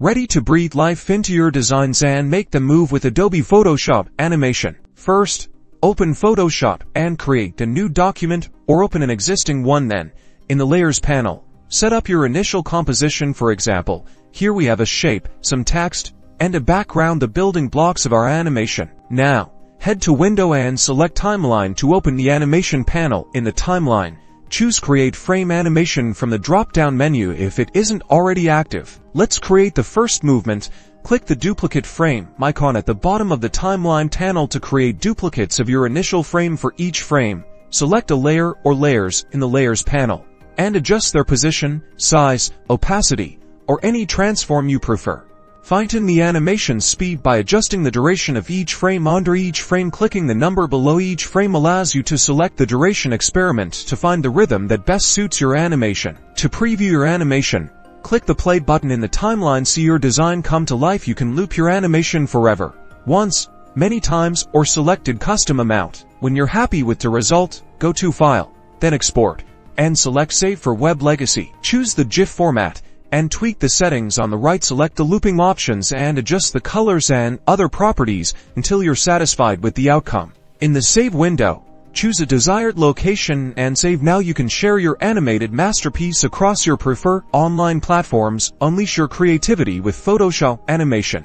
Ready to breathe life into your designs and make them move with Adobe Photoshop Animation. First, open Photoshop and create a new document or open an existing one. Then, in the Layers panel, set up your initial composition. For example, here we have a shape, some text, and a background, the building blocks of our animation. Now, head to Window and select Timeline to open the animation panel. In the timeline, choose Create Frame Animation from the drop-down menu if it isn't already active. Let's create the first movement. Click the Duplicate Frame icon at the bottom of the timeline panel to create duplicates of your initial frame. For each frame, select a layer or layers in the Layers panel, and adjust their position, size, opacity, or any transform you prefer. Fine-tune the animation speed by adjusting the duration of each frame. Under each frame, clicking the number below each frame allows you to select the duration. Experiment to find the rhythm that best suits your animation. To preview your animation, click the play button in the timeline. See your design come to life. You can loop your animation forever, once, many times, or selected custom amount. When you're happy with the result, go to File, then Export, and select Save for Web Legacy. Choose the GIF format and tweak the settings on the right. Select the looping options and adjust the colors and other properties until you're satisfied with the outcome. In the Save window, choose a desired location and save. Now you can share your animated masterpiece across your preferred online platforms. Unleash your creativity with Photoshop Animation.